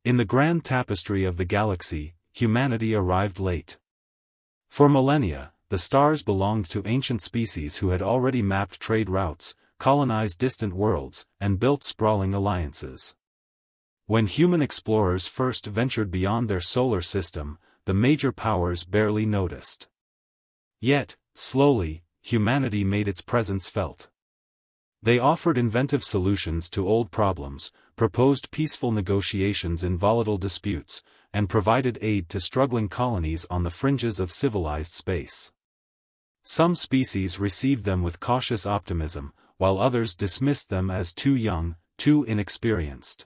In the grand tapestry of the galaxy, humanity arrived late. For millennia, the stars belonged to ancient species who had already mapped trade routes, colonized distant worlds, and built sprawling alliances. When human explorers first ventured beyond their solar system, the major powers barely noticed. Yet, slowly, humanity made its presence felt. They offered inventive solutions to old problems, proposed peaceful negotiations in volatile disputes, and provided aid to struggling colonies on the fringes of civilized space. Some species received them with cautious optimism, while others dismissed them as too young, too inexperienced.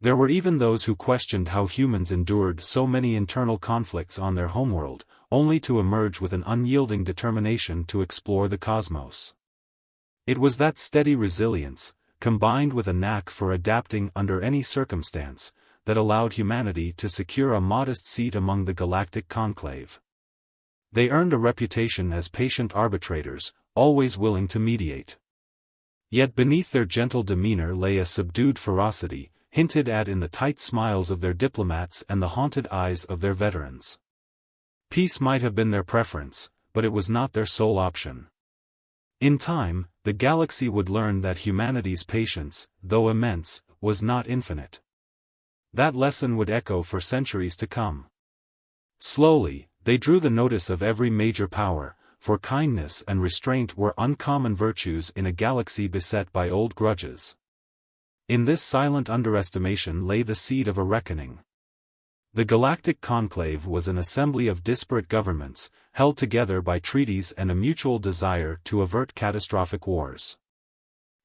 There were even those who questioned how humans endured so many internal conflicts on their homeworld, only to emerge with an unyielding determination to explore the cosmos. It was that steady resilience, combined with a knack for adapting under any circumstance, that allowed humanity to secure a modest seat among the galactic conclave. They earned a reputation as patient arbitrators, always willing to mediate. Yet beneath their gentle demeanor lay a subdued ferocity, hinted at in the tight smiles of their diplomats and the haunted eyes of their veterans. Peace might have been their preference, but it was not their sole option. In time, the galaxy would learn that humanity's patience, though immense, was not infinite. That lesson would echo for centuries to come. Slowly, they drew the notice of every major power, for kindness and restraint were uncommon virtues in a galaxy beset by old grudges. In this silent underestimation lay the seed of a reckoning. The Galactic Conclave was an assembly of disparate governments, held together by treaties and a mutual desire to avert catastrophic wars.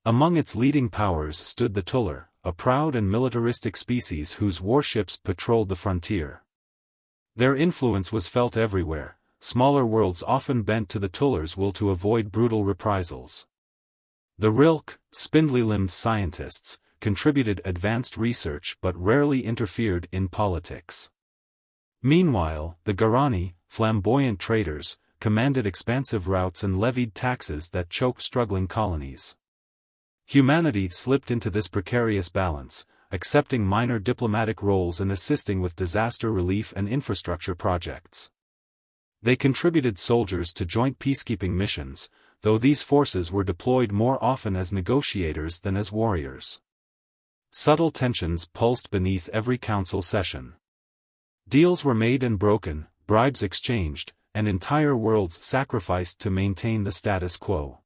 Among its leading powers stood the Tuller, a proud and militaristic species whose warships patrolled the frontier. Their influence was felt everywhere, smaller worlds often bent to the Tuller's will to avoid brutal reprisals. The Rilk, spindly-limbed scientists, contributed advanced research but rarely interfered in politics. Meanwhile, the Garani, flamboyant traders, commanded expansive routes and levied taxes that choked struggling colonies. Humanity slipped into this precarious balance, accepting minor diplomatic roles and assisting with disaster relief and infrastructure projects. They contributed soldiers to joint peacekeeping missions, though these forces were deployed more often as negotiators than as warriors. Subtle tensions pulsed beneath every council session. Deals were made and broken, bribes exchanged, and entire worlds sacrificed to maintain the status quo.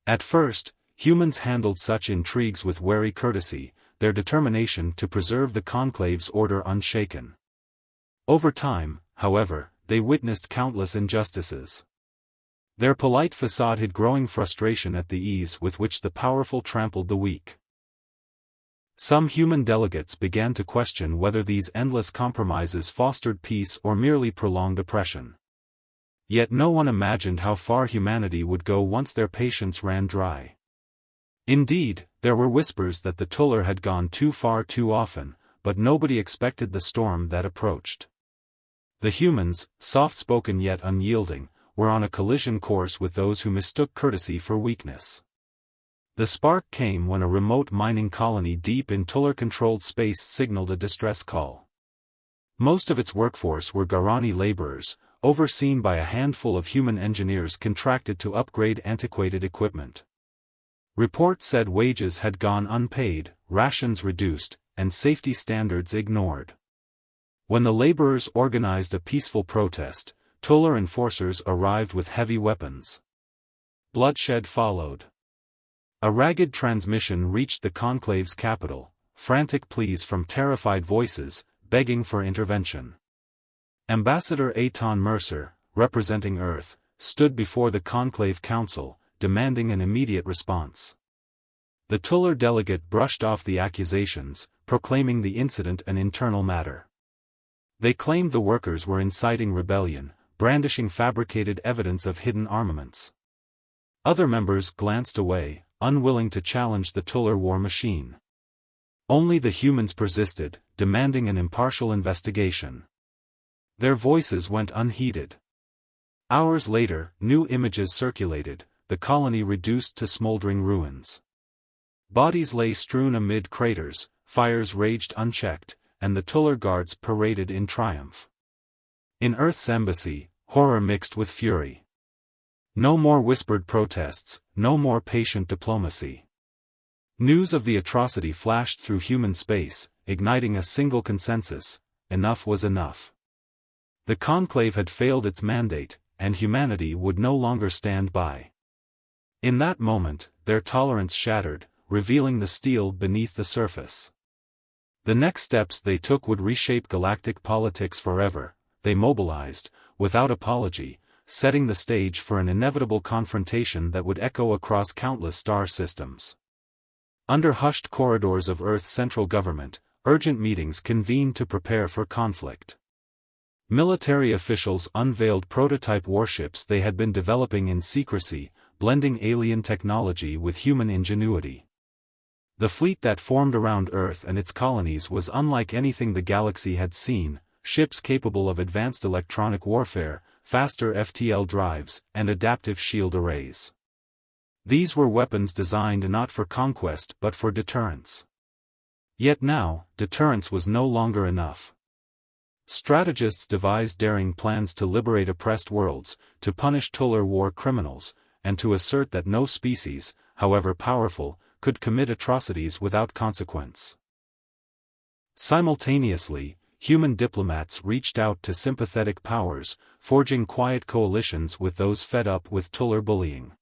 At first, humans handled such intrigues with wary courtesy, their determination to preserve the conclave's order unshaken. Over time, however, they witnessed countless injustices. Their polite facade hid growing frustration at the ease with which the powerful trampled the weak. Some human delegates began to question whether these endless compromises fostered peace or merely prolonged oppression. Yet no one imagined how far humanity would go once their patience ran dry. Indeed, there were whispers that the Tuller had gone too far too often, but nobody expected the storm that approached. The humans, soft-spoken yet unyielding, were on a collision course with those who mistook courtesy for weakness. The spark came when a remote mining colony deep in Tuller-controlled space signaled a distress call. Most of its workforce were Garani laborers, overseen by a handful of human engineers contracted to upgrade antiquated equipment. Reports said wages had gone unpaid, rations reduced, and safety standards ignored. When the laborers organized a peaceful protest, Tuller enforcers arrived with heavy weapons. Bloodshed followed. A ragged transmission reached the conclave's capital, frantic pleas from terrified voices, begging for intervention. Ambassador Aton Mercer, representing Earth, stood before the conclave council, demanding an immediate response. The Tuller delegate brushed off the accusations, proclaiming the incident an internal matter. They claimed the workers were inciting rebellion, brandishing fabricated evidence of hidden armaments. Other members glanced away, unwilling to challenge the Tuller war machine. Only the humans persisted, demanding an impartial investigation. Their voices went unheeded. Hours later, new images circulated, the colony reduced to smoldering ruins. Bodies lay strewn amid craters, fires raged unchecked, and the Tuller guards paraded in triumph. In Earth's embassy, horror mixed with fury. No more whispered protests, no more patient diplomacy. News of the atrocity flashed through human space, igniting a single consensus: enough was enough. The conclave had failed its mandate, and humanity would no longer stand by. In that moment, their tolerance shattered, revealing the steel beneath the surface. The next steps they took would reshape galactic politics forever. They mobilized, without apology, setting the stage for an inevitable confrontation that would echo across countless star systems. Under hushed corridors of Earth's central government, urgent meetings convened to prepare for conflict. Military officials unveiled prototype warships they had been developing in secrecy, blending alien technology with human ingenuity. The fleet that formed around Earth and its colonies was unlike anything the galaxy had seen: ships capable of advanced electronic warfare, faster FTL drives, and adaptive shield arrays. These were weapons designed not for conquest but for deterrence. Yet now, deterrence was no longer enough. Strategists devised daring plans to liberate oppressed worlds, to punish Tuller war criminals, and to assert that no species, however powerful, could commit atrocities without consequence. Simultaneously, human diplomats reached out to sympathetic powers, forging quiet coalitions with those fed up with Tuller bullying.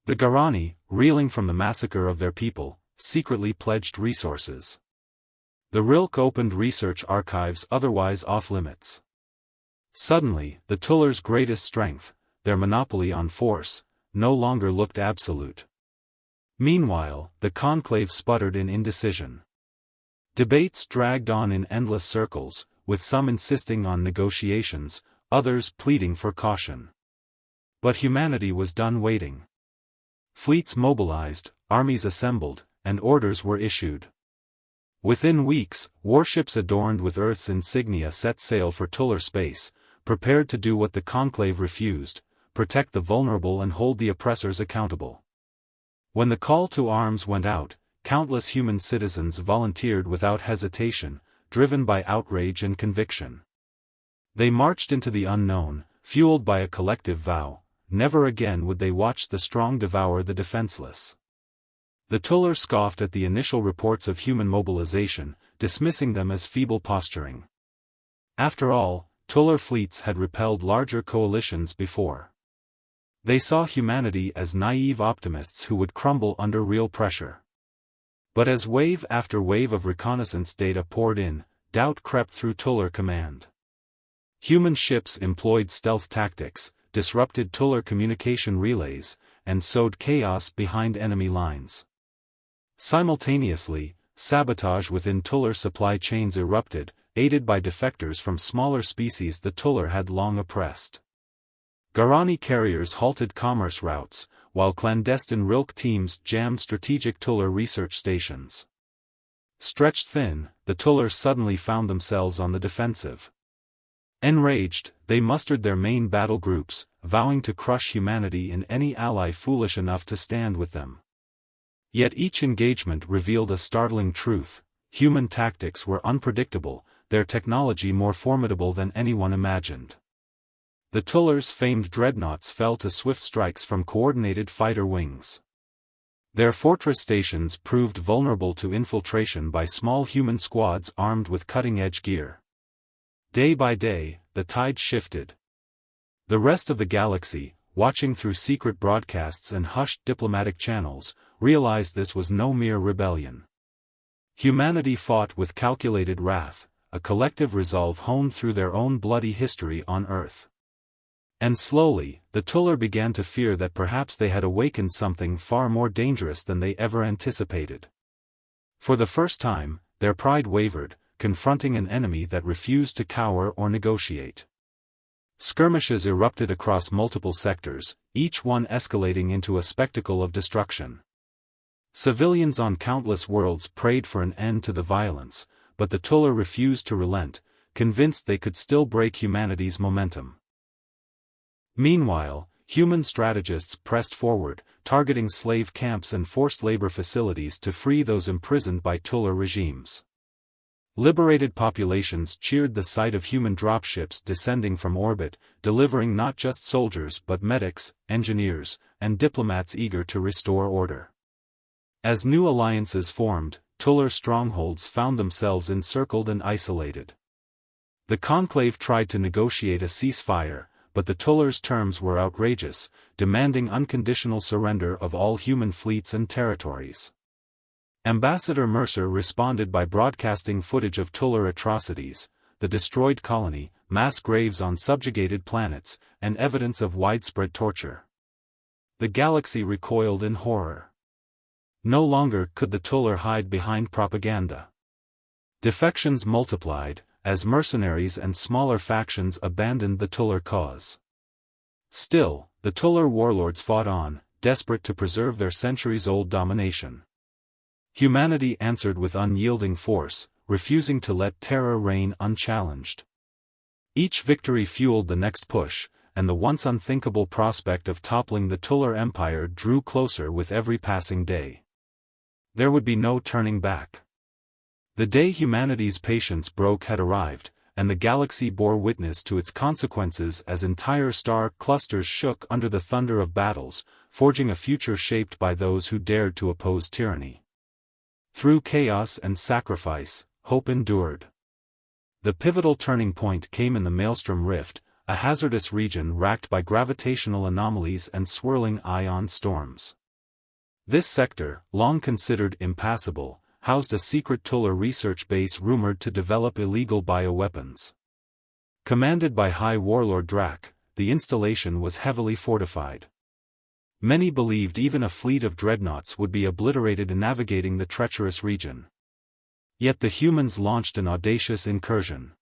The Garani, reeling from the massacre of their people, secretly pledged resources. The Rilke opened research archives otherwise off-limits. Suddenly, the Tullers' greatest strength, their monopoly on force, no longer looked absolute. Meanwhile, the conclave sputtered in indecision. Debates dragged on in endless circles, with some insisting on negotiations, others pleading for caution. But humanity was done waiting. Fleets mobilized, armies assembled, and orders were issued. Within weeks, warships adorned with Earth's insignia set sail for Tuller space, prepared to do what the conclave refused: protect the vulnerable and hold the oppressors accountable. When the call to arms went out, countless human citizens volunteered without hesitation, driven by outrage and conviction. They marched into the unknown, fueled by a collective vow: never again would they watch the strong devour the defenseless. The Tuller scoffed at the initial reports of human mobilization, dismissing them as feeble posturing. After all, Tuller fleets had repelled larger coalitions before. They saw humanity as naive optimists who would crumble under real pressure. But as wave after wave of reconnaissance data poured in, doubt crept through Tuller command. Human ships employed stealth tactics, disrupted Tuller communication relays, and sowed chaos behind enemy lines. Simultaneously, sabotage within Tuller supply chains erupted, aided by defectors from smaller species the Tuller had long oppressed. Garani carriers halted commerce routes, while clandestine Rilke teams jammed strategic Tuller research stations. Stretched thin, the Tullers suddenly found themselves on the defensive. Enraged, they mustered their main battle groups, vowing to crush humanity and any ally foolish enough to stand with them. Yet each engagement revealed a startling truth: human tactics were unpredictable, their technology more formidable than anyone imagined. The Tullers' famed dreadnoughts fell to swift strikes from coordinated fighter wings. Their fortress stations proved vulnerable to infiltration by small human squads armed with cutting-edge gear. Day by day, the tide shifted. The rest of the galaxy, watching through secret broadcasts and hushed diplomatic channels, realized this was no mere rebellion. Humanity fought with calculated wrath, a collective resolve honed through their own bloody history on Earth. And slowly, the Tuller began to fear that perhaps they had awakened something far more dangerous than they ever anticipated. For the first time, their pride wavered, confronting an enemy that refused to cower or negotiate. Skirmishes erupted across multiple sectors, each one escalating into a spectacle of destruction. Civilians on countless worlds prayed for an end to the violence, but the Tuller refused to relent, convinced they could still break humanity's momentum. Meanwhile, human strategists pressed forward, targeting slave camps and forced labor facilities to free those imprisoned by Tuller regimes. Liberated populations cheered the sight of human dropships descending from orbit, delivering not just soldiers but medics, engineers, and diplomats eager to restore order. As new alliances formed, Tuller strongholds found themselves encircled and isolated. The Conclave tried to negotiate a ceasefire, but the Tullers' terms were outrageous, demanding unconditional surrender of all human fleets and territories. Ambassador Mercer responded by broadcasting footage of Tuller atrocities, the destroyed colony, mass graves on subjugated planets, and evidence of widespread torture. The galaxy recoiled in horror. No longer could the Tuller hide behind propaganda. Defections multiplied, as mercenaries and smaller factions abandoned the Tuller cause. Still, the Tuller warlords fought on, desperate to preserve their centuries-old domination. Humanity answered with unyielding force, refusing to let terror reign unchallenged. Each victory fueled the next push, and the once unthinkable prospect of toppling the Tuller Empire drew closer with every passing day. There would be no turning back. The day humanity's patience broke had arrived, and the galaxy bore witness to its consequences as entire star clusters shook under the thunder of battles, forging a future shaped by those who dared to oppose tyranny. Through chaos and sacrifice, hope endured. The pivotal turning point came in the Maelstrom Rift, a hazardous region racked by gravitational anomalies and swirling ion storms. This sector, long considered impassable, housed a secret Tuller research base rumored to develop illegal bioweapons. Commanded by High Warlord Drak, the installation was heavily fortified. Many believed even a fleet of dreadnoughts would be obliterated in navigating the treacherous region. Yet the humans launched an audacious incursion.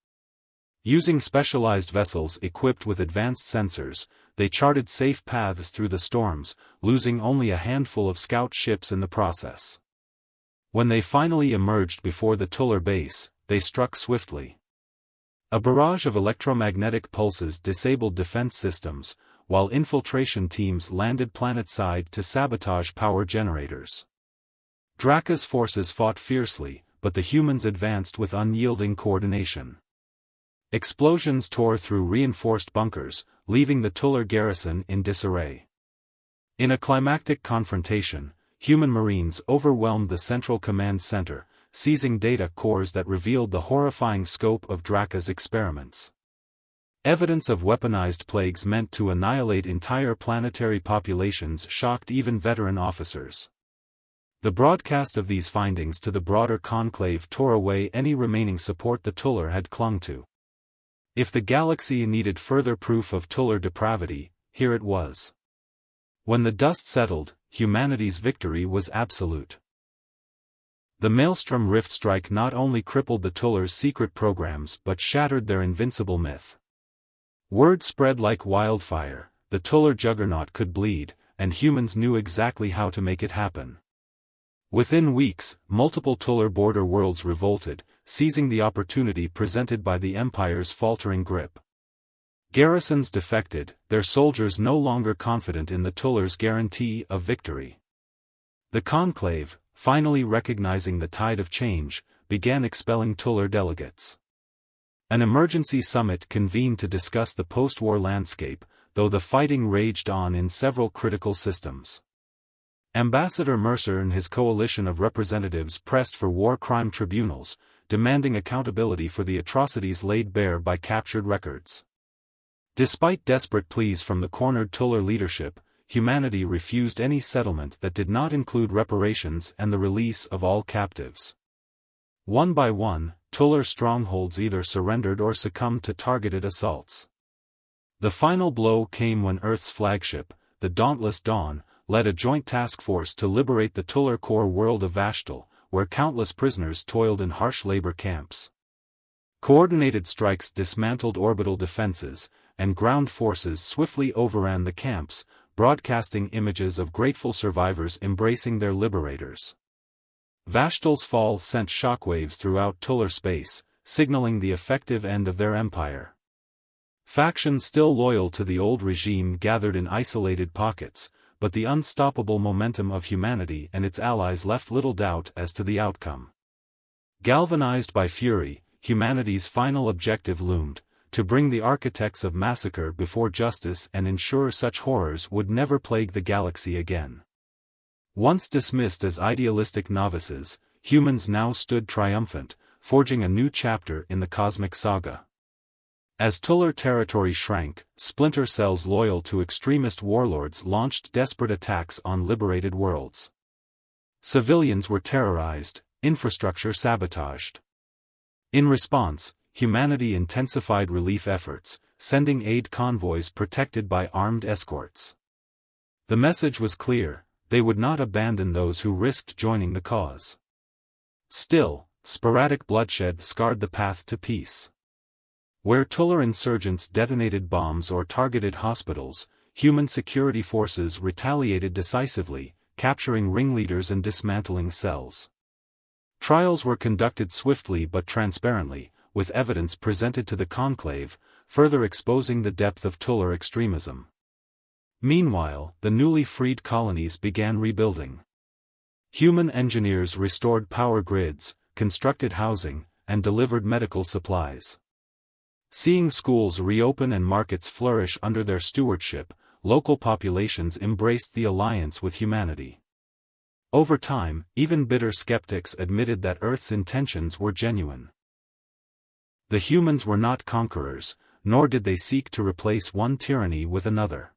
Using specialized vessels equipped with advanced sensors, they charted safe paths through the storms, losing only a handful of scout ships in the process. When they finally emerged before the Tuller base, they struck swiftly. A barrage of electromagnetic pulses disabled defense systems, while infiltration teams landed planetside to sabotage power generators. Draka's forces fought fiercely, but the humans advanced with unyielding coordination. Explosions tore through reinforced bunkers, leaving the Tuller garrison in disarray. In a climactic confrontation, human marines overwhelmed the Central Command Center, seizing data cores that revealed the horrifying scope of Draka's experiments. Evidence of weaponized plagues meant to annihilate entire planetary populations shocked even veteran officers. The broadcast of these findings to the broader conclave tore away any remaining support the Tuller had clung to. If the galaxy needed further proof of Tuller depravity, here it was. When the dust settled, humanity's victory was absolute. The Maelstrom Rift strike not only crippled the Tuller's secret programs but shattered their invincible myth. Word spread like wildfire, the Tuller juggernaut could bleed, and humans knew exactly how to make it happen. Within weeks, multiple Tuller border worlds revolted, seizing the opportunity presented by the Empire's faltering grip. Garrisons defected, their soldiers no longer confident in the Tuller's guarantee of victory. The Conclave, finally recognizing the tide of change, began expelling Tuller delegates. An emergency summit convened to discuss the post-war landscape, though the fighting raged on in several critical systems. Ambassador Mercer and his coalition of representatives pressed for war crime tribunals, demanding accountability for the atrocities laid bare by captured records. Despite desperate pleas from the cornered Tuller leadership, humanity refused any settlement that did not include reparations and the release of all captives. One by one, Tuller strongholds either surrendered or succumbed to targeted assaults. The final blow came when Earth's flagship, the Dauntless Dawn, led a joint task force to liberate the Tuller core world of Vashtal, where countless prisoners toiled in harsh labor camps. Coordinated strikes dismantled orbital defenses, and ground forces swiftly overran the camps, broadcasting images of grateful survivors embracing their liberators. Vashtal's fall sent shockwaves throughout Tuller space, signaling the effective end of their empire. Factions still loyal to the old regime gathered in isolated pockets, but the unstoppable momentum of humanity and its allies left little doubt as to the outcome. Galvanized by fury, humanity's final objective loomed: to bring the architects of massacre before justice and ensure such horrors would never plague the galaxy again. Once dismissed as idealistic novices, humans now stood triumphant, forging a new chapter in the cosmic saga. As Tular territory shrank, splinter cells loyal to extremist warlords launched desperate attacks on liberated worlds. Civilians were terrorized, infrastructure sabotaged. In response, humanity intensified relief efforts, sending aid convoys protected by armed escorts. The message was clear: they would not abandon those who risked joining the cause. Still, sporadic bloodshed scarred the path to peace. Where Tular insurgents detonated bombs or targeted hospitals, human security forces retaliated decisively, capturing ringleaders and dismantling cells. Trials were conducted swiftly but transparently, with evidence presented to the conclave, further exposing the depth of Tular extremism. Meanwhile, the newly freed colonies began rebuilding. Human engineers restored power grids, constructed housing, and delivered medical supplies. Seeing schools reopen and markets flourish under their stewardship, local populations embraced the alliance with humanity. Over time, even bitter skeptics admitted that Earth's intentions were genuine. The humans were not conquerors, nor did they seek to replace one tyranny with another.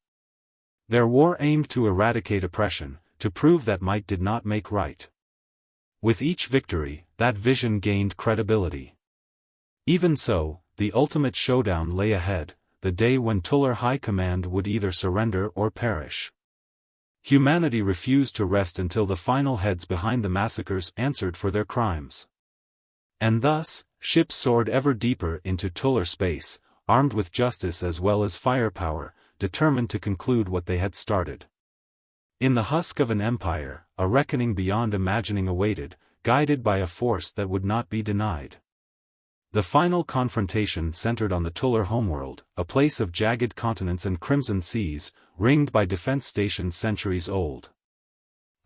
Their war aimed to eradicate oppression, to prove that might did not make right. With each victory, that vision gained credibility. Even so, the ultimate showdown lay ahead, the day when Tular High Command would either surrender or perish. Humanity refused to rest until the final heads behind the massacres answered for their crimes. And thus, ships soared ever deeper into Tular space, armed with justice as well as firepower, determined to conclude what they had started. In the husk of an empire, a reckoning beyond imagining awaited, guided by a force that would not be denied. The final confrontation centered on the Tular homeworld, a place of jagged continents and crimson seas, ringed by defense stations centuries old.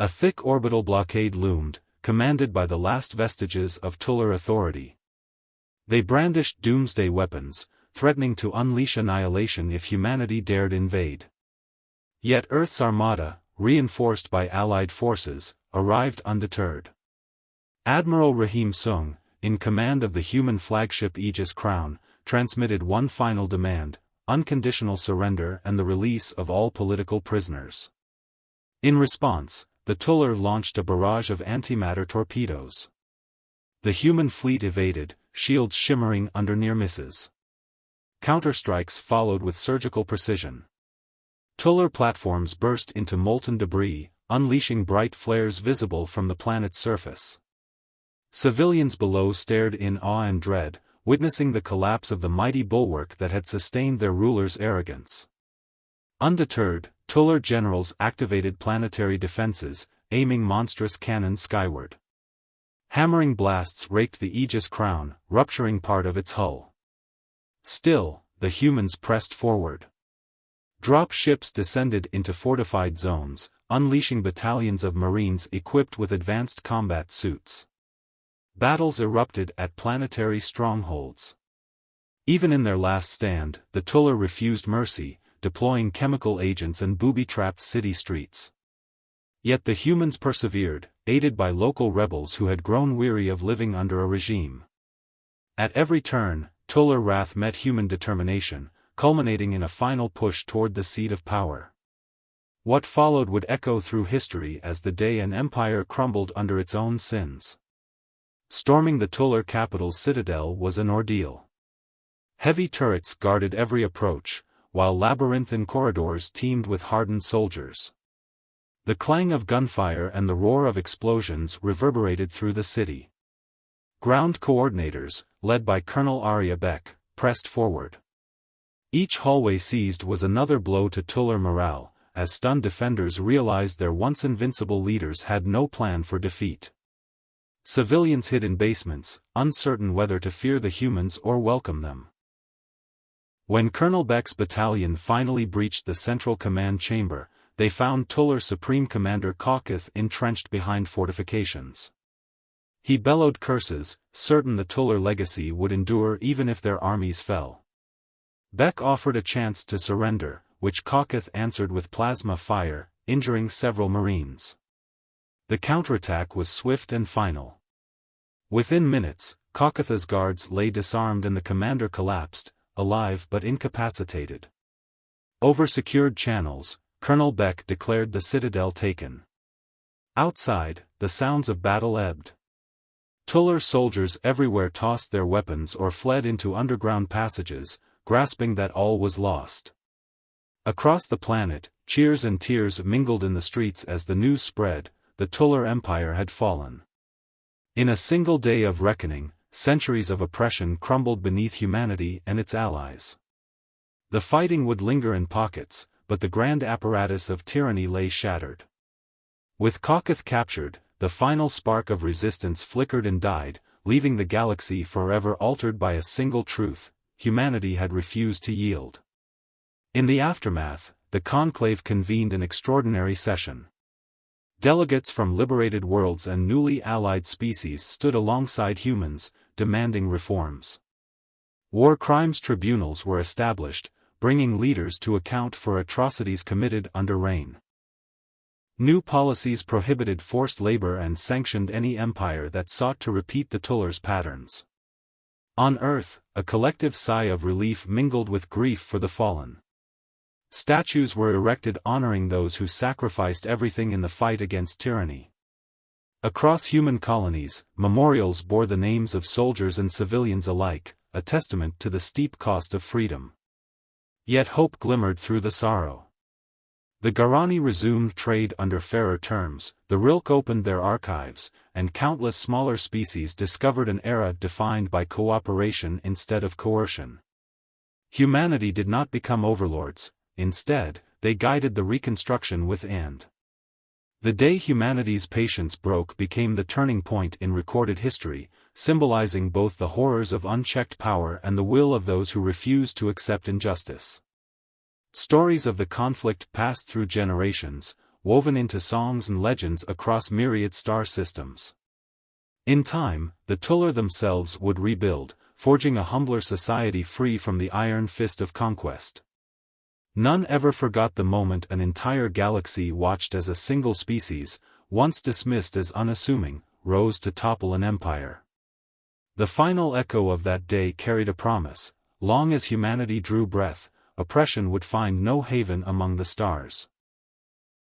A thick orbital blockade loomed, commanded by the last vestiges of Tular authority. They brandished doomsday weapons, threatening to unleash annihilation if humanity dared invade. Yet Earth's armada, reinforced by allied forces, arrived undeterred. Admiral Rahim Sung, in command of the human flagship Aegis Crown, transmitted one final demand: unconditional surrender and the release of all political prisoners. In response, the Tular launched a barrage of antimatter torpedoes. The human fleet evaded, shields shimmering under near misses. Counterstrikes followed with surgical precision. Tular platforms burst into molten debris, unleashing bright flares visible from the planet's surface. Civilians below stared in awe and dread, witnessing the collapse of the mighty bulwark that had sustained their rulers' arrogance. Undeterred, Tular generals activated planetary defenses, aiming monstrous cannons skyward. Hammering blasts raked the Aegis Crown, rupturing part of its hull. Still, the humans pressed forward. Drop ships descended into fortified zones, unleashing battalions of Marines equipped with advanced combat suits. Battles erupted at planetary strongholds. Even in their last stand, the Tular refused mercy, deploying chemical agents and booby-trapped city streets. Yet the humans persevered, aided by local rebels who had grown weary of living under a regime. At every turn, Tular wrath met human determination, culminating in a final push toward the seat of power. What followed would echo through history as the day an empire crumbled under its own sins. Storming the Tular capital's citadel was an ordeal. Heavy turrets guarded every approach, while labyrinthine corridors teemed with hardened soldiers. The clang of gunfire and the roar of explosions reverberated through the city. Ground coordinators, led by Colonel Arya Beck, pressed forward. Each hallway seized was another blow to Tular morale, as stunned defenders realized their once invincible leaders had no plan for defeat. Civilians hid in basements, uncertain whether to fear the humans or welcome them. When Colonel Beck's battalion finally breached the central command chamber, they found Tular Supreme Commander Kawkith entrenched behind fortifications. He bellowed curses, certain the Tuller legacy would endure even if their armies fell. Beck offered a chance to surrender, which Kokoth answered with plasma fire, injuring several Marines. The counterattack was swift and final. Within minutes, Kokoth's guards lay disarmed and the commander collapsed, alive but incapacitated. Over secured channels, Colonel Beck declared the citadel taken. Outside, the sounds of battle ebbed. Tuller soldiers everywhere tossed their weapons or fled into underground passages, grasping that all was lost. Across the planet, cheers and tears mingled in the streets as the news spread: the Tuller Empire had fallen. In a single day of reckoning, centuries of oppression crumbled beneath humanity and its allies. The fighting would linger in pockets, but the grand apparatus of tyranny lay shattered. With Kokoth captured, the final spark of resistance flickered and died, leaving the galaxy forever altered by a single truth: humanity had refused to yield. In the aftermath, the conclave convened an extraordinary session. Delegates from liberated worlds and newly allied species stood alongside humans, demanding reforms. War crimes tribunals were established, bringing leaders to account for atrocities committed under reign. New policies prohibited forced labor and sanctioned any empire that sought to repeat the Tuller's patterns. On Earth, a collective sigh of relief mingled with grief for the fallen. Statues were erected honoring those who sacrificed everything in the fight against tyranny. Across human colonies, memorials bore the names of soldiers and civilians alike, a testament to the steep cost of freedom. Yet hope glimmered through the sorrow. The Garani resumed trade under fairer terms, the Rilk opened their archives, and countless smaller species discovered an era defined by cooperation instead of coercion. Humanity did not become overlords, instead, they guided the reconstruction with and. The day humanity's patience broke became the turning point in recorded history, symbolizing both the horrors of unchecked power and the will of those who refused to accept injustice. Stories of the conflict passed through generations, woven into songs and legends across myriad star systems. In time, the Tuller themselves would rebuild, forging a humbler society free from the iron fist of conquest. None ever forgot the moment an entire galaxy watched as a single species, once dismissed as unassuming, rose to topple an empire. The final echo of that day carried a promise: long as humanity drew breath, oppression would find no haven among the stars.